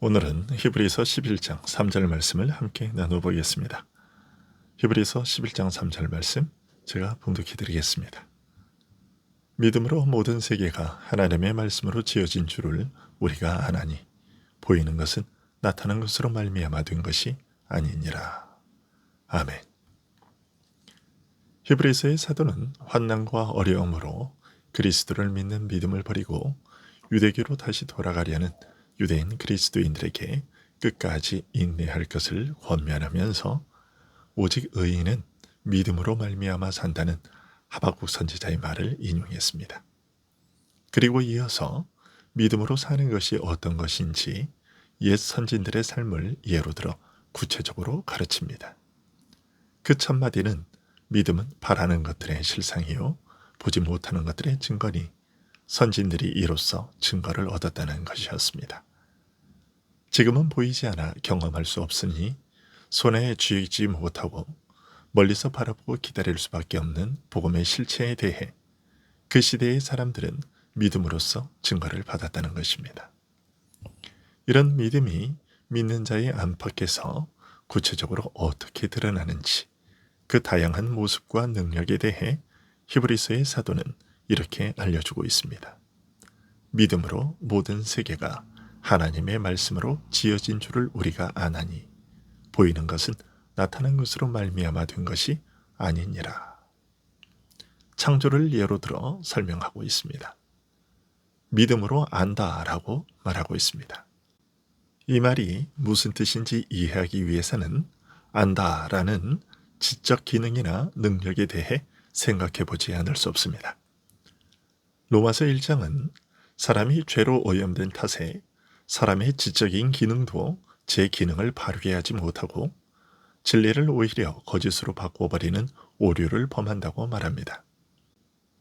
오늘은 히브리서 11장 3절 말씀을 함께 나눠보겠습니다. 히브리서 11장 3절 말씀 제가 봉독해 드리겠습니다. 믿음으로 모든 세계가 하나님의 말씀으로 지어진 줄을 우리가 아나니 보이는 것은 나타난 것으로 말미암아 된 것이 아니니라. 아멘. 히브리서의 사도는 환난과 어려움으로 그리스도를 믿는 믿음을 버리고 유대교로 다시 돌아가려는 유대인 그리스도인들에게 끝까지 인내할 것을 권면하면서 오직 의인은 믿음으로 말미암아 산다는 하박국 선지자의 말을 인용했습니다. 그리고 이어서 믿음으로 사는 것이 어떤 것인지 옛 선진들의 삶을 예로 들어 구체적으로 가르칩니다. 그 첫 마디는 믿음은 바라는 것들의 실상이요 보지 못하는 것들의 증거니 선진들이 이로써 증거를 얻었다는 것이었습니다. 지금은 보이지 않아 경험할 수 없으니 손에 쥐지 못하고 멀리서 바라보고 기다릴 수밖에 없는 복음의 실체에 대해 그 시대의 사람들은 믿음으로써 증거를 받았다는 것입니다. 이런 믿음이 믿는 자의 안팎에서 구체적으로 어떻게 드러나는지 그 다양한 모습과 능력에 대해 히브리서의 사도는 이렇게 알려주고 있습니다. 믿음으로 모든 세계가 하나님의 말씀으로 지어진 줄을 우리가 아나니 보이는 것은 나타난 것으로 말미암아 된 것이 아니니라. 창조를 예로 들어 설명하고 있습니다. 믿음으로 안다라고 말하고 있습니다. 이 말이 무슨 뜻인지 이해하기 위해서는 안다라는 지적 기능이나 능력에 대해 생각해 보지 않을 수 없습니다. 로마서 1장은 사람이 죄로 오염된 탓에 사람의 지적인 기능도 제 기능을 발휘하지 못하고 진리를 오히려 거짓으로 바꿔버리는 오류를 범한다고 말합니다.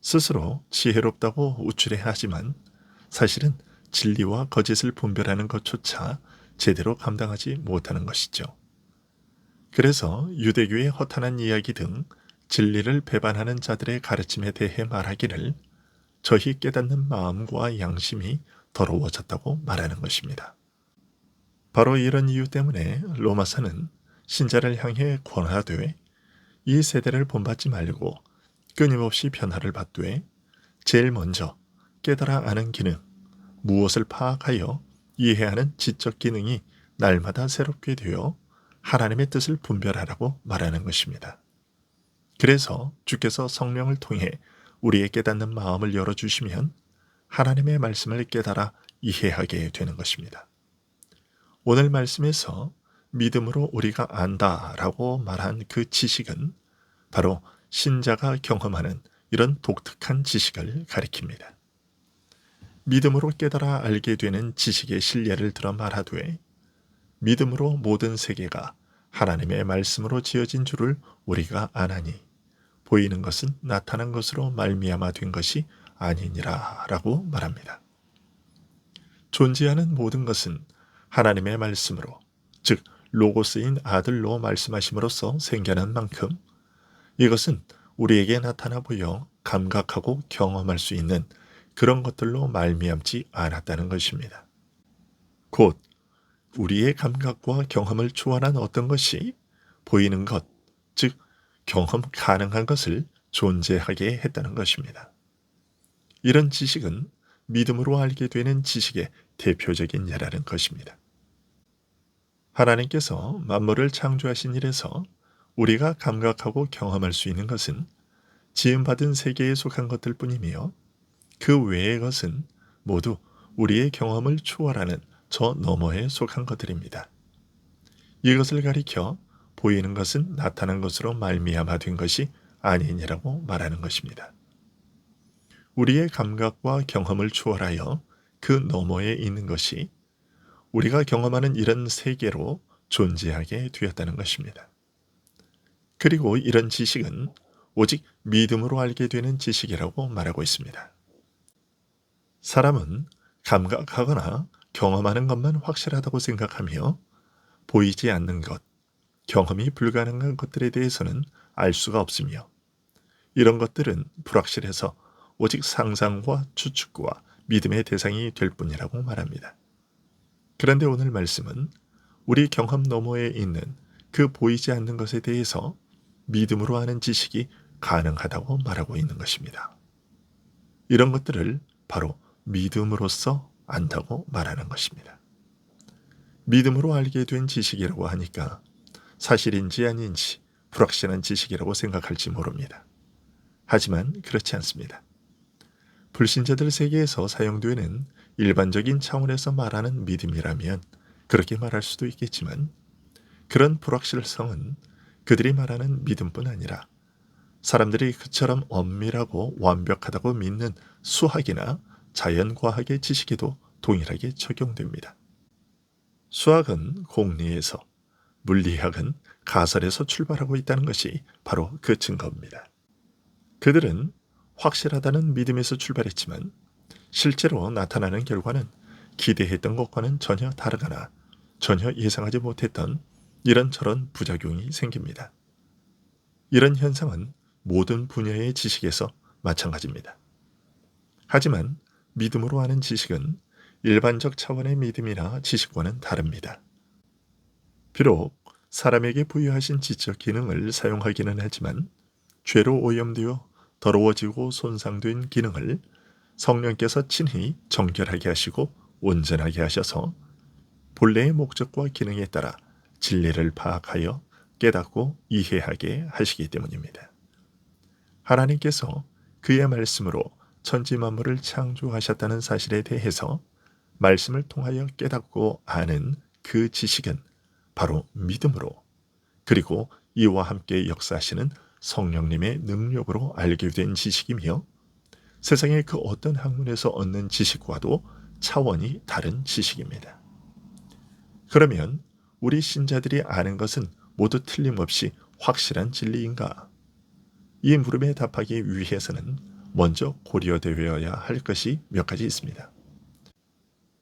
스스로 지혜롭다고 우쭐해하지만 사실은 진리와 거짓을 분별하는 것조차 제대로 감당하지 못하는 것이죠. 그래서 유대교의 허탄한 이야기 등 진리를 배반하는 자들의 가르침에 대해 말하기를 저희 깨닫는 마음과 양심이 더러워졌다고 말하는 것입니다. 바로 이런 이유 때문에 로마서는 신자를 향해 권하되 이 세대를 본받지 말고 끊임없이 변화를 받되 제일 먼저 깨달아 아는 기능, 무엇을 파악하여 이해하는 지적 기능이 날마다 새롭게 되어 하나님의 뜻을 분별하라고 말하는 것입니다. 그래서 주께서 성령을 통해 우리의 깨닫는 마음을 열어주시면 하나님의 말씀을 깨달아 이해하게 되는 것입니다. 오늘 말씀에서 믿음으로 우리가 안다라고 말한 그 지식은 바로 신자가 경험하는 이런 독특한 지식을 가리킵니다. 믿음으로 깨달아 알게 되는 지식의 신뢰를 들어 말하되 믿음으로 모든 세계가 하나님의 말씀으로 지어진 줄을 우리가 아나니 보이는 것은 나타난 것으로 말미암아 된 것이 아니니라 라고 말합니다. 존재하는 모든 것은 하나님의 말씀으로 즉 로고스인 아들로 말씀하심으로써 생겨난 만큼 이것은 우리에게 나타나 보여 감각하고 경험할 수 있는 그런 것들로 말미암지 않았다는 것입니다. 곧 우리의 감각과 경험을 초월한 어떤 것이 보이는 것, 즉 경험 가능한 것을 존재하게 했다는 것입니다. 이런 지식은 믿음으로 알게 되는 지식의 대표적인 예라는 것입니다. 하나님께서 만물을 창조하신 일에서 우리가 감각하고 경험할 수 있는 것은 지음받은 세계에 속한 것들 뿐이며 그 외의 것은 모두 우리의 경험을 초월하는 저 너머에 속한 것들입니다. 이것을 가리켜 보이는 것은 나타난 것으로 말미암아 된 것이 아니니라고 말하는 것입니다. 우리의 감각과 경험을 초월하여 그 너머에 있는 것이 우리가 경험하는 이런 세계로 존재하게 되었다는 것입니다. 그리고 이런 지식은 오직 믿음으로 알게 되는 지식이라고 말하고 있습니다. 사람은 감각하거나 경험하는 것만 확실하다고 생각하며 보이지 않는 것, 경험이 불가능한 것들에 대해서는 알 수가 없으며 이런 것들은 불확실해서 오직 상상과 추측과 믿음의 대상이 될 뿐이라고 말합니다. 그런데 오늘 말씀은 우리 경험 너머에 있는 그 보이지 않는 것에 대해서 믿음으로 아는 지식이 가능하다고 말하고 있는 것입니다. 이런 것들을 바로 믿음으로써 안다고 말하는 것입니다. 믿음으로 알게 된 지식이라고 하니까 사실인지 아닌지 불확실한 지식이라고 생각할지 모릅니다. 하지만 그렇지 않습니다. 불신자들 세계에서 사용되는 일반적인 차원에서 말하는 믿음이라면 그렇게 말할 수도 있겠지만 그런 불확실성은 그들이 말하는 믿음뿐 아니라 사람들이 그처럼 엄밀하고 완벽하다고 믿는 수학이나 자연과학의 지식에도 동일하게 적용됩니다. 수학은 공리에서, 물리학은 가설에서 출발하고 있다는 것이 바로 그 증거입니다. 그들은 확실하다는 믿음에서 출발했지만 실제로 나타나는 결과는 기대했던 것과는 전혀 다르거나 전혀 예상하지 못했던 이런저런 부작용이 생깁니다. 이런 현상은 모든 분야의 지식에서 마찬가지입니다. 하지만 믿음으로 아는 지식은 일반적 차원의 믿음이나 지식과는 다릅니다. 비록 사람에게 부여하신 지적 기능을 사용하기는 하지만 죄로 오염되어 더러워지고 손상된 기능을 성령께서 친히 정결하게 하시고 온전하게 하셔서 본래의 목적과 기능에 따라 진리를 파악하여 깨닫고 이해하게 하시기 때문입니다. 하나님께서 그의 말씀으로 천지 만물을 창조하셨다는 사실에 대해서 말씀을 통하여 깨닫고 아는 그 지식은 바로 믿음으로, 그리고 이와 함께 역사하시는 성령님의 능력으로 알게 된 지식이며 세상의 그 어떤 학문에서 얻는 지식과도 차원이 다른 지식입니다. 그러면 우리 신자들이 아는 것은 모두 틀림없이 확실한 진리인가? 이 물음에 답하기 위해서는 먼저 고려되어야 할 것이 몇 가지 있습니다.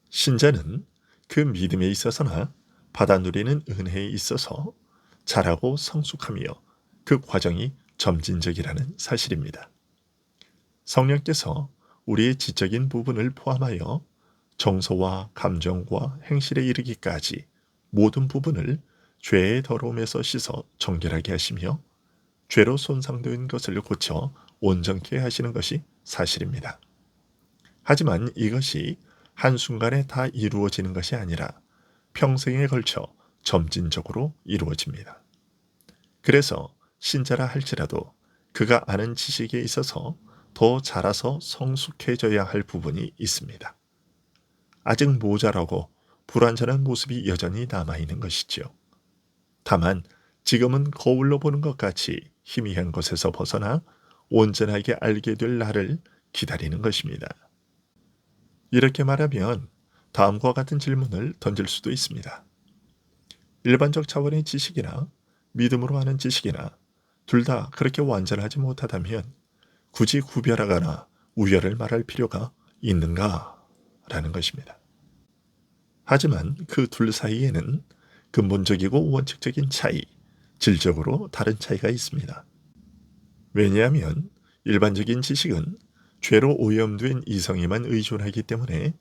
신자는 그 믿음에 있어서나 받아 누리는 은혜에 있어서 자라고 성숙하며 그 과정이 점진적이라는 사실입니다. 성령께서 우리의 지적인 부분을 포함하여 정서와 감정과 행실에 이르기까지 모든 부분을 죄의 더러움에서 씻어 정결하게 하시며 죄로 손상된 것을 고쳐 온전케 하시는 것이 사실입니다. 하지만 이것이 한순간에 다 이루어지는 것이 아니라 평생에 걸쳐 점진적으로 이루어집니다. 그래서 신자라 할지라도 그가 아는 지식에 있어서 더 자라서 성숙해져야 할 부분이 있습니다. 아직 모자라고 불완전한 모습이 여전히 남아있는 것이지요. 다만 지금은 거울로 보는 것 같이 희미한 것에서 벗어나 온전하게 알게 될 날을 기다리는 것입니다. 이렇게 말하면 다음과 같은 질문을 던질 수도 있습니다. 일반적 차원의 지식이나 믿음으로 하는 지식이나 둘 다 그렇게 완전하지 못하다면 굳이 구별하거나 우열을 말할 필요가 있는가? 라는 것입니다. 하지만 그 둘 사이에는 근본적이고 원칙적인 차이, 질적으로 다른 차이가 있습니다. 왜냐하면 일반적인 지식은 죄로 오염된 이성에만 의존하기 때문에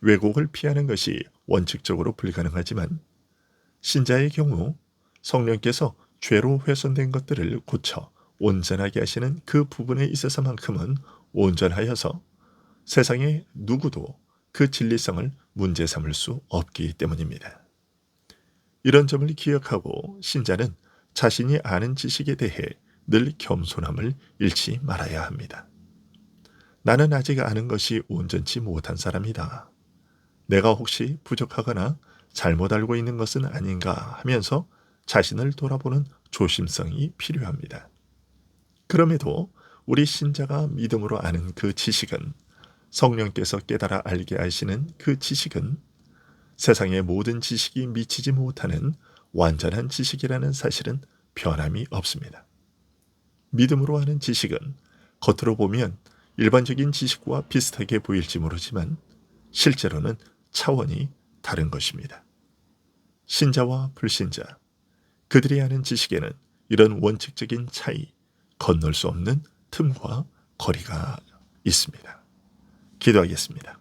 왜곡을 피하는 것이 원칙적으로 불가능하지만 신자의 경우 성령께서 죄로 훼손된 것들을 고쳐 온전하게 하시는 그 부분에 있어서만큼은 온전하여서 세상의 누구도 그 진리성을 문제 삼을 수 없기 때문입니다. 이런 점을 기억하고 신자는 자신이 아는 지식에 대해 늘 겸손함을 잃지 말아야 합니다. 나는 아직 아는 것이 온전치 못한 사람이다. 내가 혹시 부족하거나 잘못 알고 있는 것은 아닌가 하면서 자신을 돌아보는 조심성이 필요합니다. 그럼에도 우리 신자가 믿음으로 아는 그 지식은, 성령께서 깨달아 알게 하시는 그 지식은 세상의 모든 지식이 미치지 못하는 완전한 지식이라는 사실은 변함이 없습니다. 믿음으로 아는 지식은 겉으로 보면 일반적인 지식과 비슷하게 보일지 모르지만 실제로는 차원이 다른 것입니다. 신자와 불신자, 그들이 아는 지식에는 이런 원칙적인 차이, 건널 수 없는 틈과 거리가 있습니다. 기도하겠습니다.